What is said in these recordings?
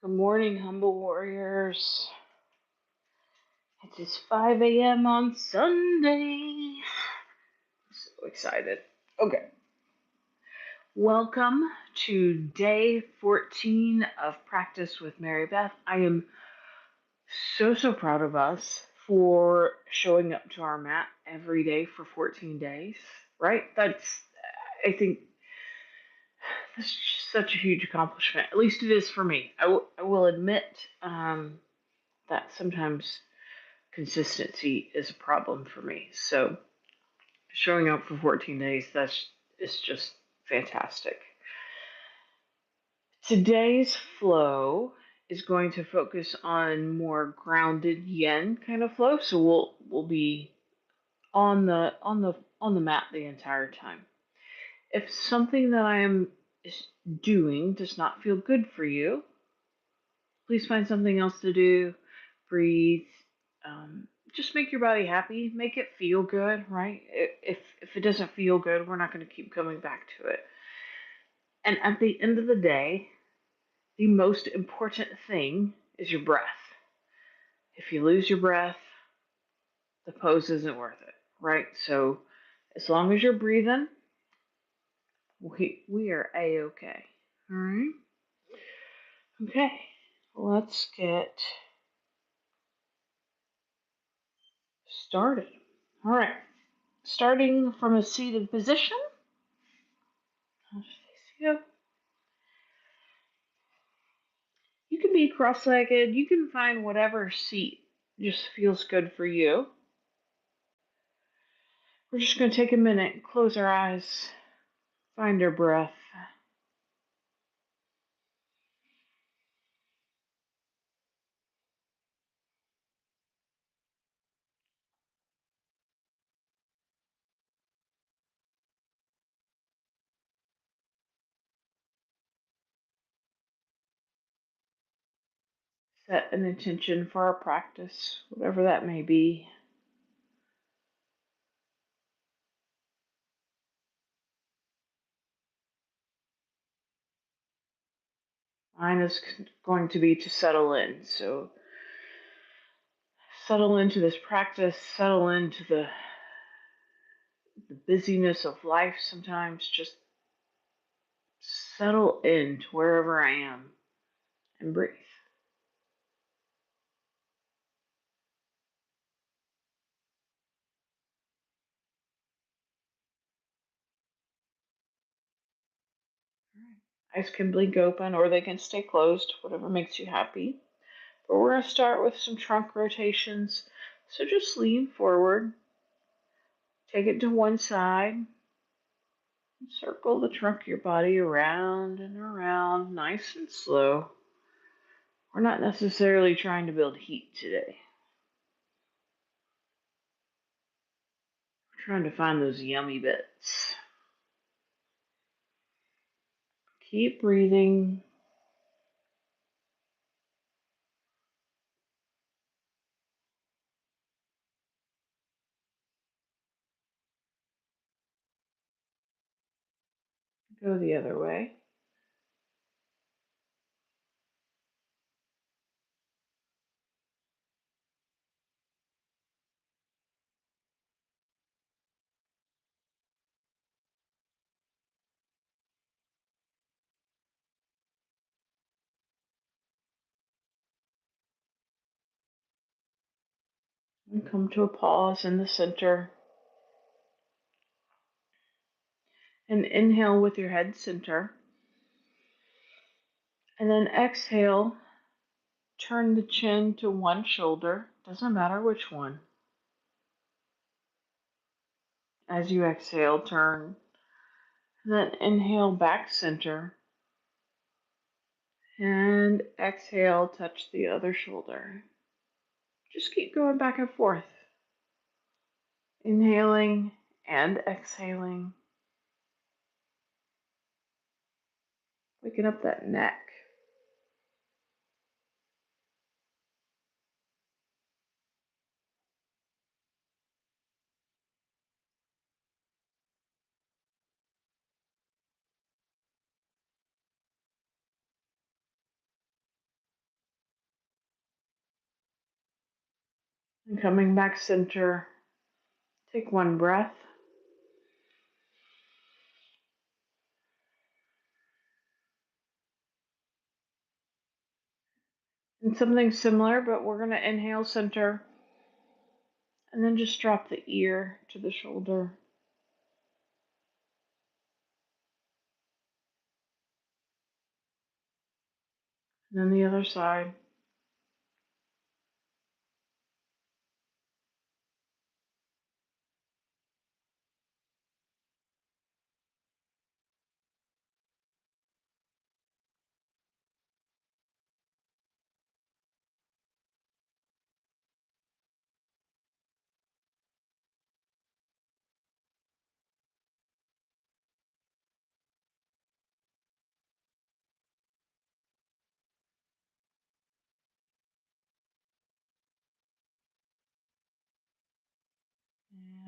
Good morning, humble warriors. It is 5 a.m. on Sunday. So excited. Okay. Welcome to day 14 of Practice with Mary Beth. I am so proud of us for showing up to our mat every day for 14 days, right? I think, that's just such a huge accomplishment. At least it is for me. I will admit that sometimes consistency is a problem for me. So showing up for 14 days, that's is just fantastic. Today's flow is going to focus on more grounded yen kind of flow. So we'll be on the mat the entire time. If something that I am doing does not feel good for you, please find something else to do. Breathe. Just make your body happy. Make it feel good, right? If it doesn't feel good, we're not going to keep coming back to it. And at the end of the day, the most important thing is your breath. If you lose your breath, the pose isn't worth it, right? So as long as you're breathing, we are a-okay. All right. Okay. Let's get started. All right. Starting from a seated position. I'll just face you. You can be cross-legged. You can find whatever seat just feels good for you. We're just going to take a minute, close our eyes, find our breath. Set an intention for our practice, whatever that may be. Mine is going to be to settle in. So settle into this practice, settle into the busyness of life sometimes. Just settle into wherever I am and breathe. Eyes can blink open or they can stay closed, whatever makes you happy. But we're going to start with some trunk rotations. So just lean forward, take it to one side, and circle the trunk of your body around and around, nice and slow. We're not necessarily trying to build heat today. We're trying to find those yummy bits. Keep breathing. Go the other way. And come to a pause in the center. And inhale with your head center. And then exhale, turn the chin to one shoulder. Doesn't matter which one. As you exhale, turn. Then inhale, back center. And exhale, touch the other shoulder. Just keep going back and forth. Inhaling and exhaling. Waking up that neck. And coming back center, take one breath. And something similar, but we're going to inhale center and then just drop the ear to the shoulder. And then the other side.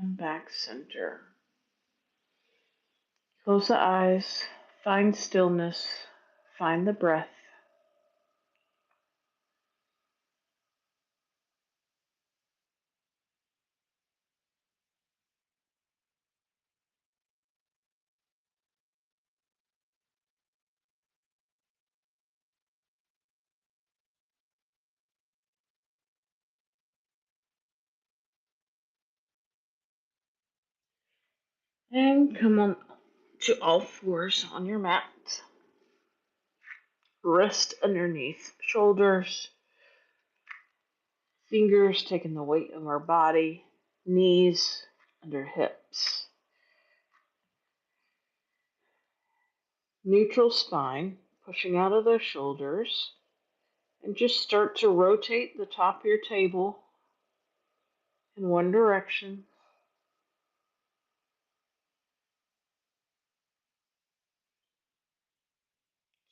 And back center. Close the eyes, find stillness, find the breath. And come on to all fours on your mat. Wrist underneath shoulders, fingers taking the weight of our body, knees under hips. Neutral spine, pushing out of those shoulders. And just start to rotate the top of your table in one direction.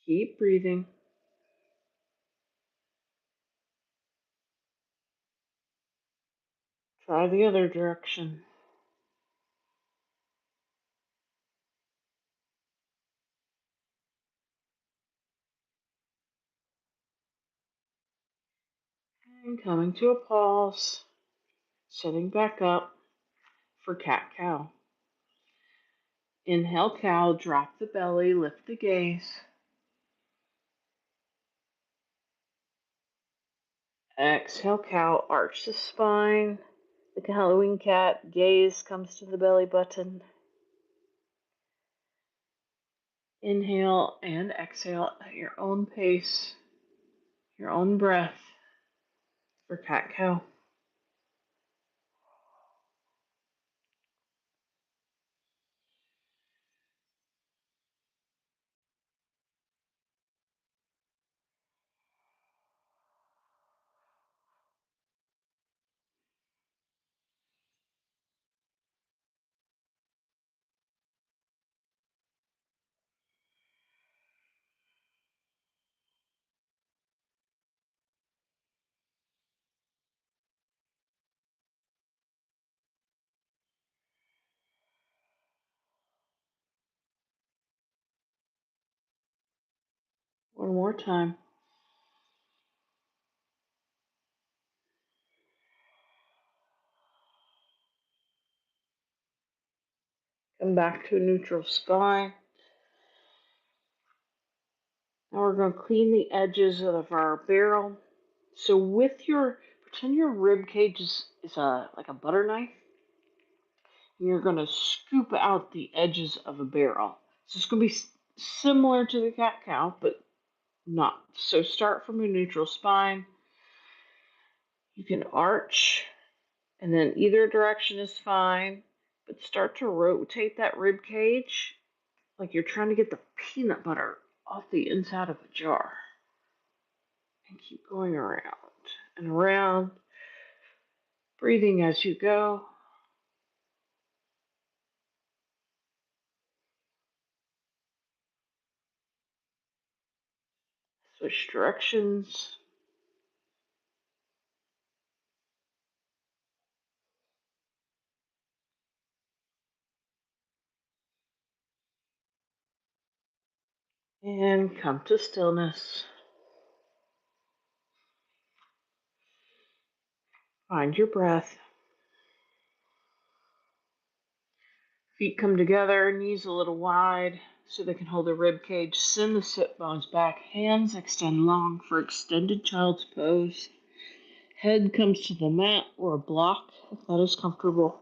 Keep breathing. Try the other direction. And coming to a pause, sitting back up for cat cow. Inhale cow, drop the belly, lift the gaze. Exhale cow, arch the spine. Like a Halloween cat, gaze comes to the belly button. Inhale and exhale at your own pace, your own breath for cat cow. One more time. Come back to a neutral spine. Now we're going to clean the edges of our barrel. So pretend your rib cage is like a butter knife. And you're going to scoop out the edges of a barrel. So it's going to be similar to the cat cow, but not. So start from a neutral spine. You can arch, and then either direction is fine, but start to rotate that rib cage like you're trying to get the peanut butter off the inside of a jar. And keep going around and around, breathing as you go. Switch directions. And come to stillness. Find your breath. Feet come together, knees a little wide so they can hold the rib cage. Send the sit bones back. Hands extend long for extended child's pose. Head comes to the mat or a block if that is comfortable.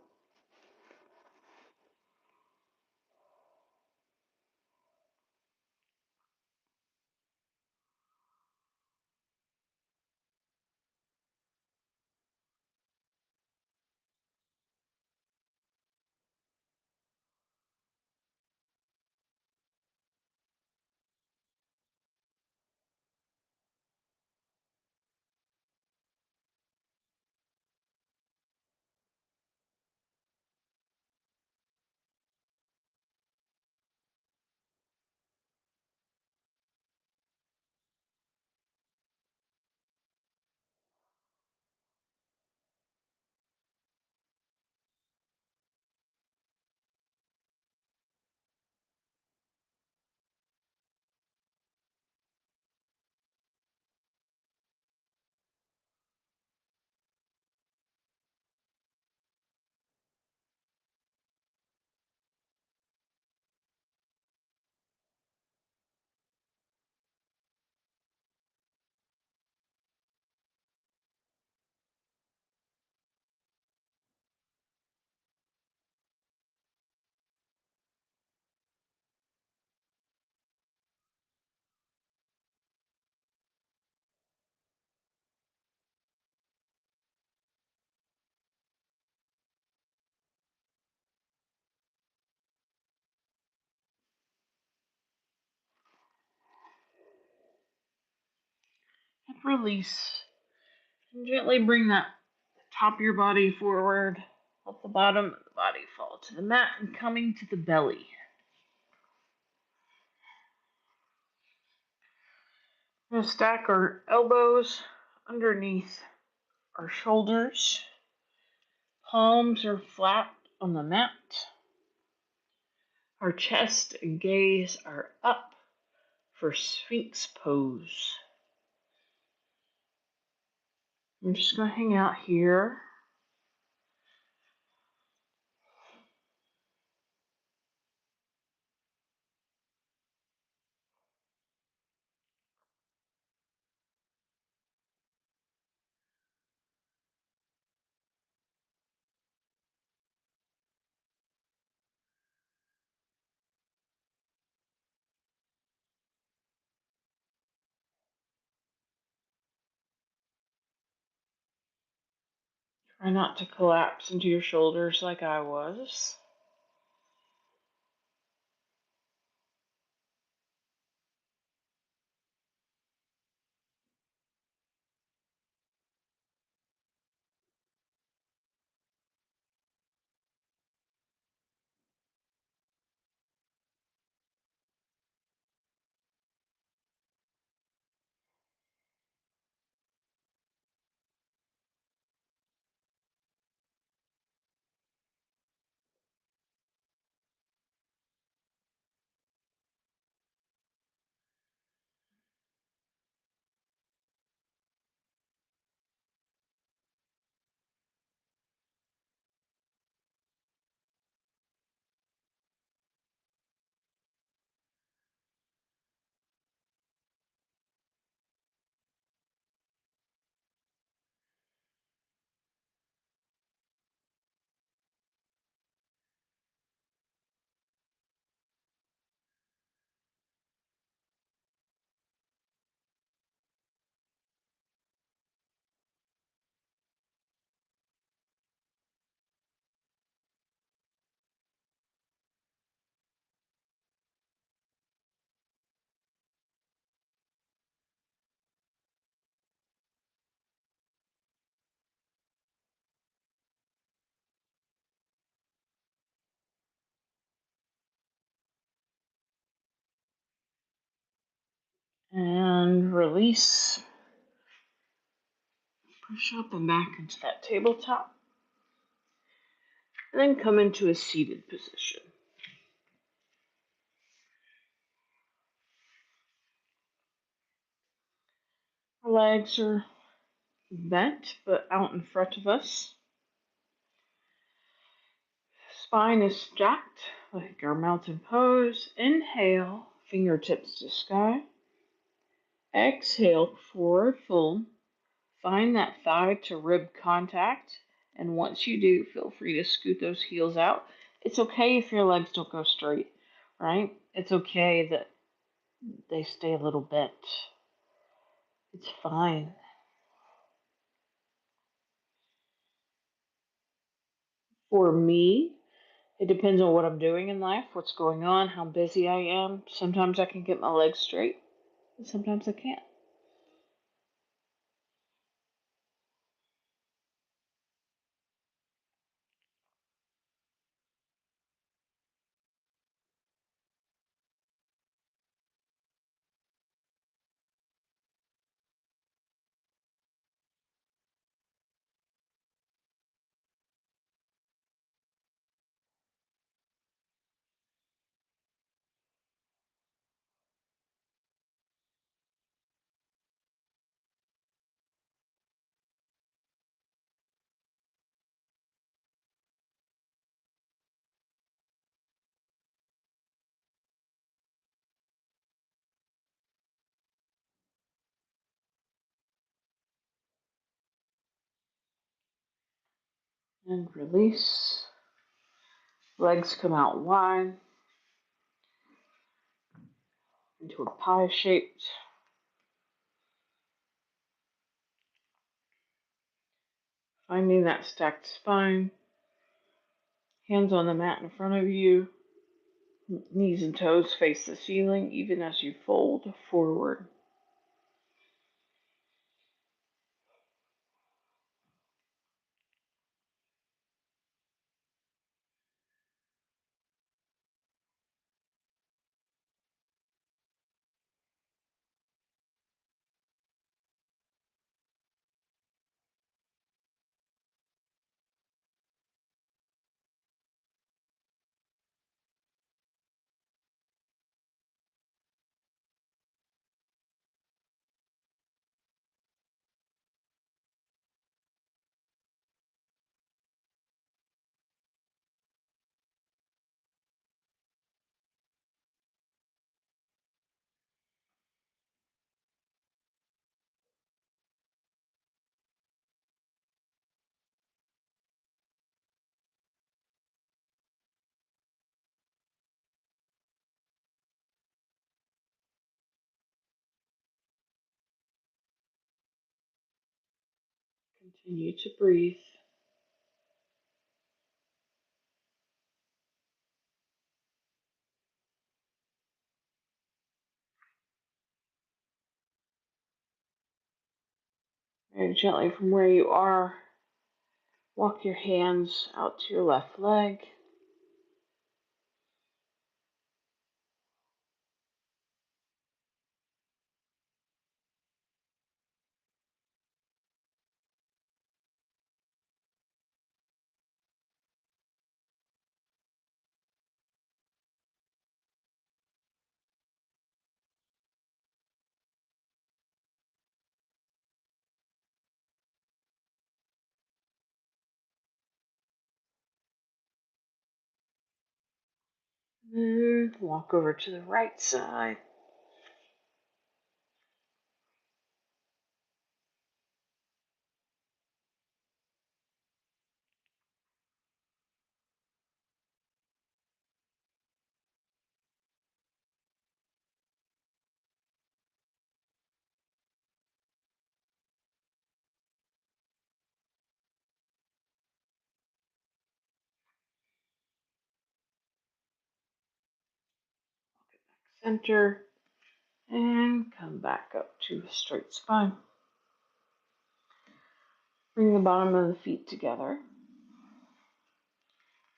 And release. And gently bring that top of your body forward. Let the bottom of the body fall to the mat and coming to the belly. We're going to stack our elbows underneath our shoulders. Palms are flat on the mat. Our chest and gaze are up for Sphinx pose. I'm just going to hang out here. Try not to collapse into your shoulders like I was. And release. Push up and back into that tabletop. And then come into a seated position. Our legs are bent but out in front of us. Spine is stacked like our mountain pose. Inhale, fingertips to sky. Exhale, forward fold. Find that thigh to rib contact. And once you do, feel free to scoot those heels out. It's okay if your legs don't go straight, right? It's okay that they stay a little bent. It's fine. For me, it depends on what I'm doing in life, what's going on, how busy I am. Sometimes I can get my legs straight, and sometimes I can't. And release. Legs come out wide into a pie shaped. Finding that stacked spine. Hands on the mat in front of you. Knees and toes face the ceiling even as you fold forward. Continue to breathe. Very gently from where you are, walk your hands out to your left leg. Then walk over to the right side. Center. And come back up to a straight spine. Bring the bottom of the feet together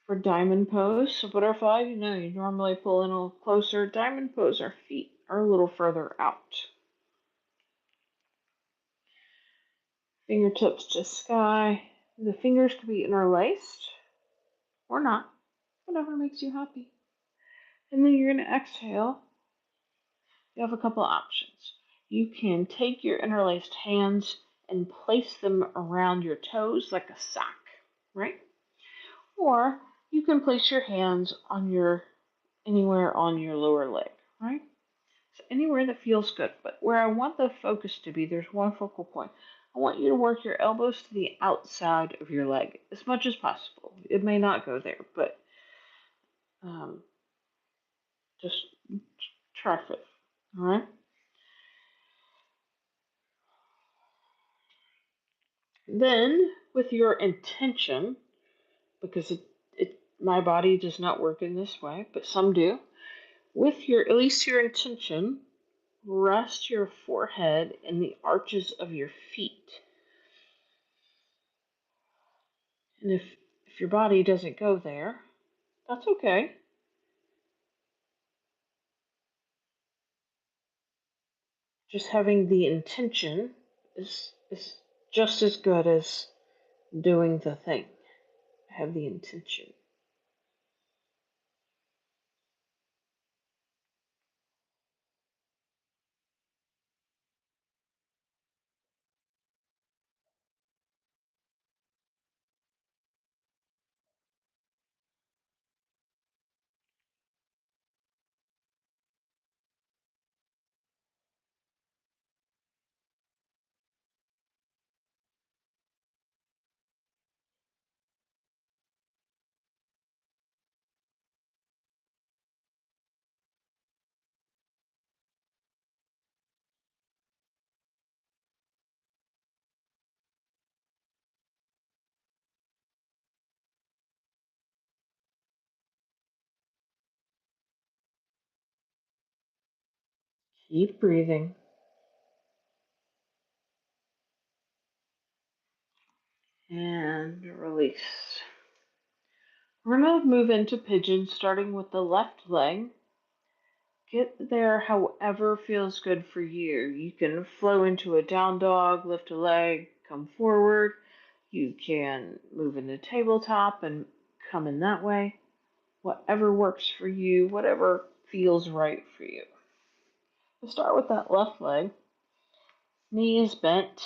for diamond pose. So butterfly, you normally pull in a little closer. Diamond pose, our feet are a little further out. Fingertips to sky. The fingers can be interlaced or not, whatever makes you happy. And then you're going to exhale. You have a couple options. You can take your interlaced hands and place them around your toes like a sock, right? Or you can place your hands on your anywhere on your lower leg, right? So anywhere that feels good. But where I want the focus to be, there's one focal point. I want you to work your elbows to the outside of your leg as much as possible. It may not go there, but um, just try it. All right. Then, with your intention, because my body does not work in this way, but some do. With your at least your intention, rest your forehead in the arches of your feet. And if your body doesn't go there, that's okay. Just having the intention is just as good as doing the thing. Have the intention. Keep breathing and release. We're going to move into pigeon, starting with the left leg. Get there however feels good for you. You can flow into a down dog, lift a leg, come forward. You can move into tabletop and come in that way. Whatever works for you, whatever feels right for you. We'll start with that left leg. Knee is bent.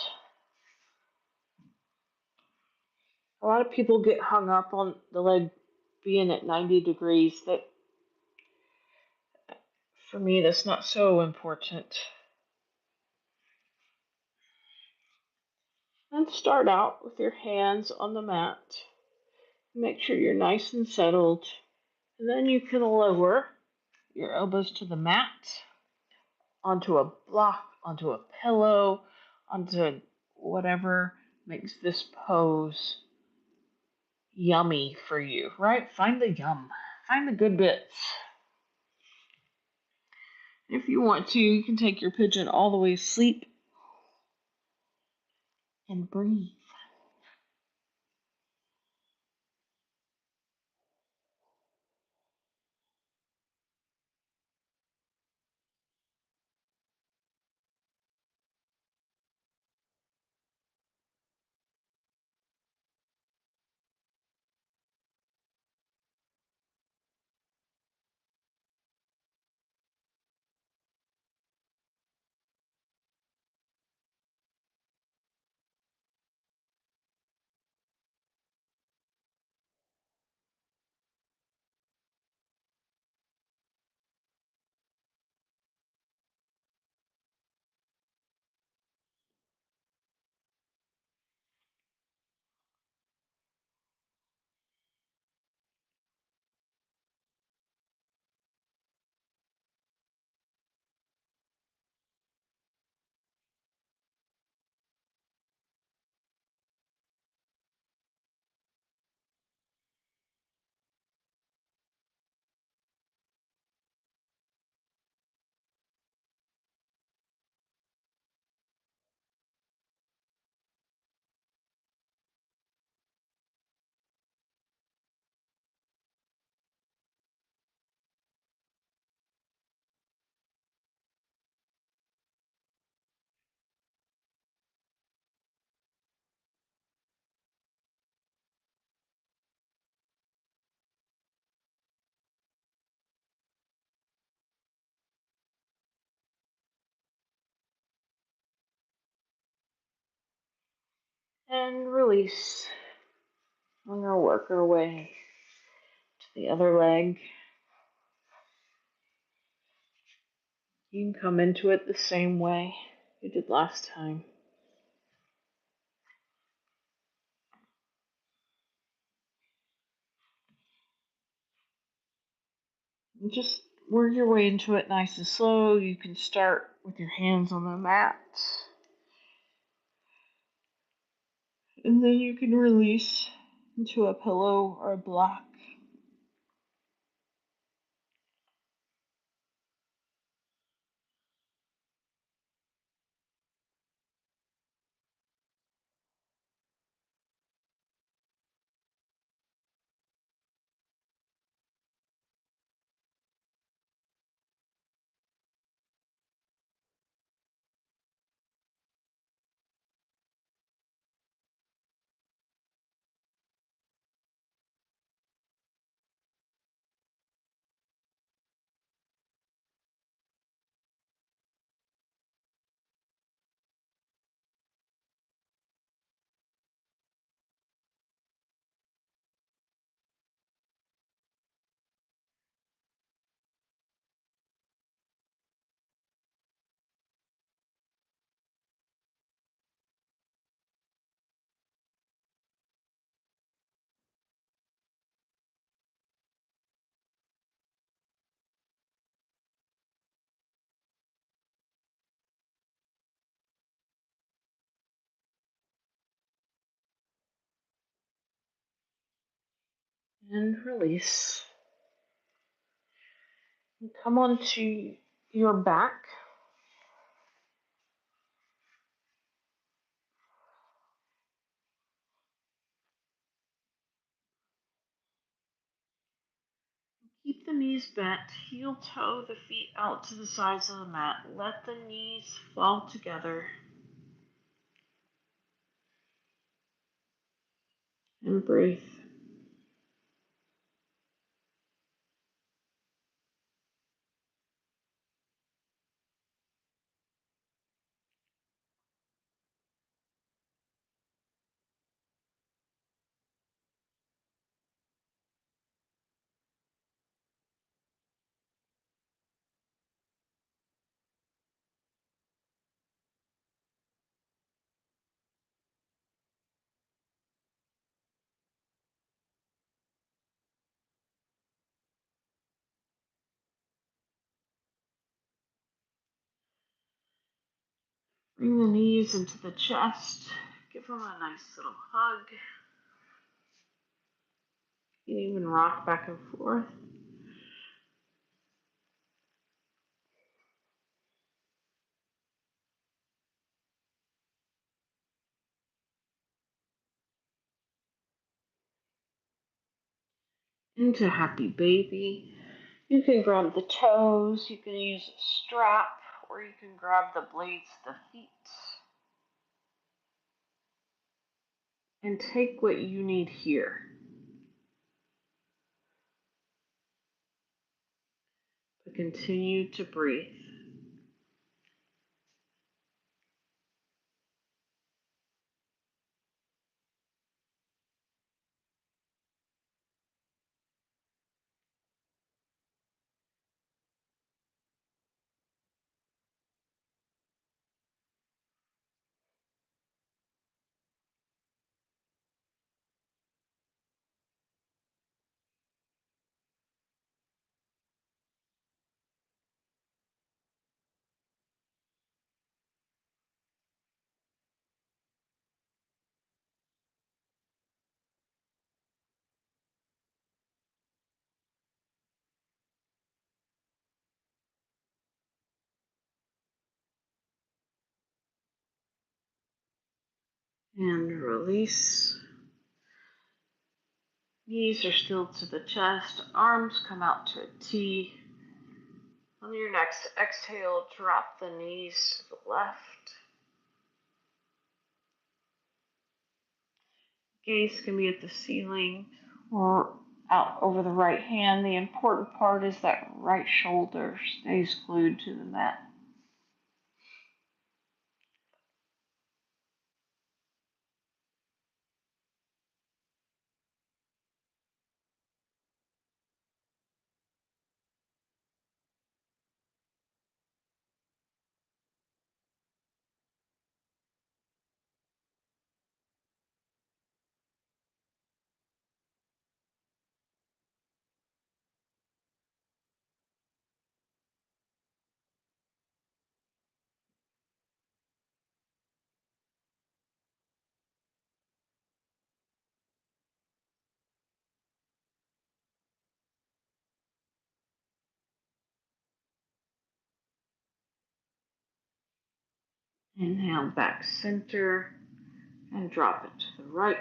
A lot of people get hung up on the leg being at 90 degrees. That for me, that's not so important. And start out with your hands on the mat. Make sure you're nice and settled. And then you can lower your elbows to the mat, onto a block, onto a pillow, onto whatever makes this pose yummy for you, right? Find the yum, find the good bits. If you want to, you can take your pigeon all the way to sleep and breathe. And release. I'm going to work our way to the other leg. You can come into it the same way you did last time. And just work your way into it nice and slow. You can start with your hands on the mat. And then you can release into a pillow or a block. And release. And come onto your back. Keep the knees bent. Heel toe the feet out to the sides of the mat. Let the knees fall together. And breathe. Bring the knees into the chest. Give them a nice little hug. You can even rock back and forth. Into happy baby. You can grab the toes. You can use a strap, or you can grab the blades of the feet. And take what you need here. But continue to breathe. And release. Knees are still to the chest. Arms come out to a T. On your next exhale, drop the knees to the left. Gaze can be at the ceiling or out over the right hand. The important part is that right shoulder stays glued to the mat. Inhale, back center, and drop it to the right.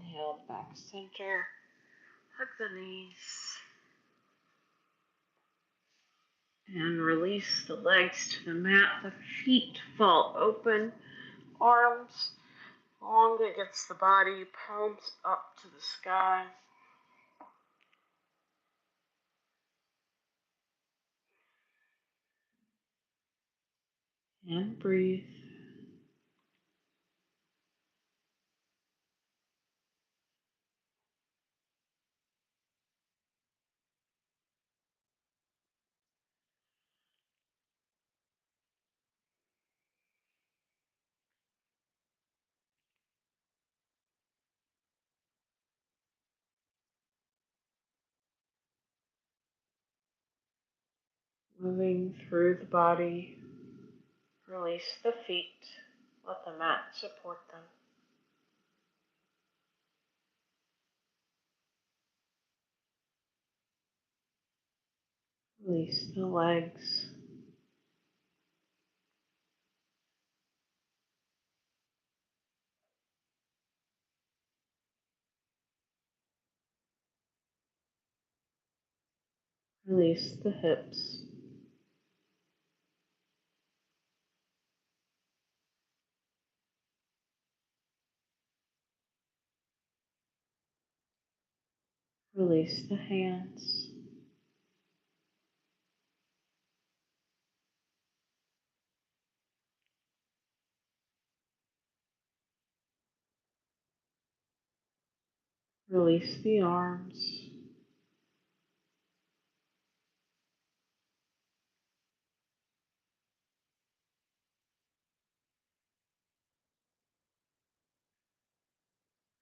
Inhale, back center, hug the knees, and release the legs to the mat. The feet fall open, arms long against the body, palms up to the sky. And breathe. Moving through the body, release the feet. Let the mat support them. Release the legs. Release the hips. Release the hands. Release the arms.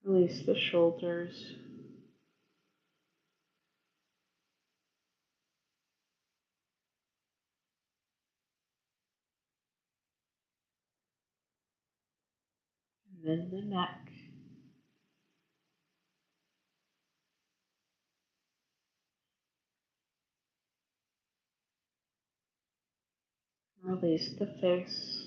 Release the shoulders. And then the neck. Release the face.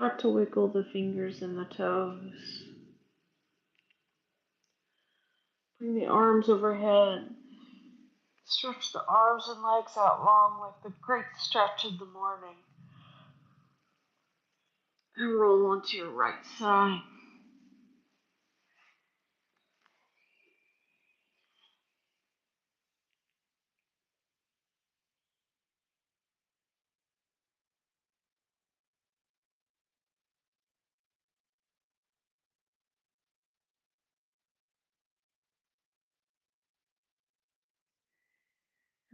Start to wiggle the fingers and the toes. Bring the arms overhead. Stretch the arms and legs out long like the great stretch of the morning. And roll onto your right side.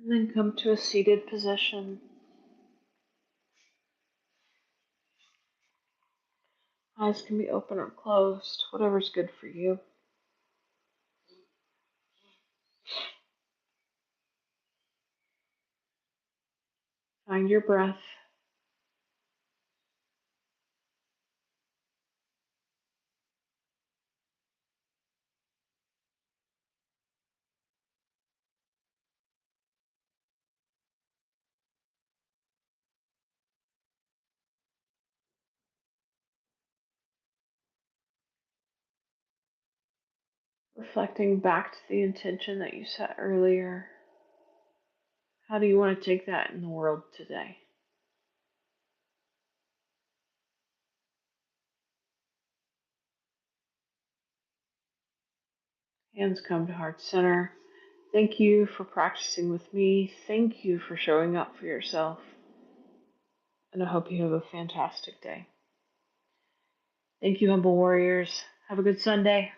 And then come to a seated position. Eyes can be open or closed, whatever's good for you. Find your breath. Reflecting back to the intention that you set earlier. How do you want to take that in the world today? Hands come to heart center. Thank you for practicing with me. Thank you for showing up for yourself. And I hope you have a fantastic day. Thank you, Humble Warriors. Have a good Sunday.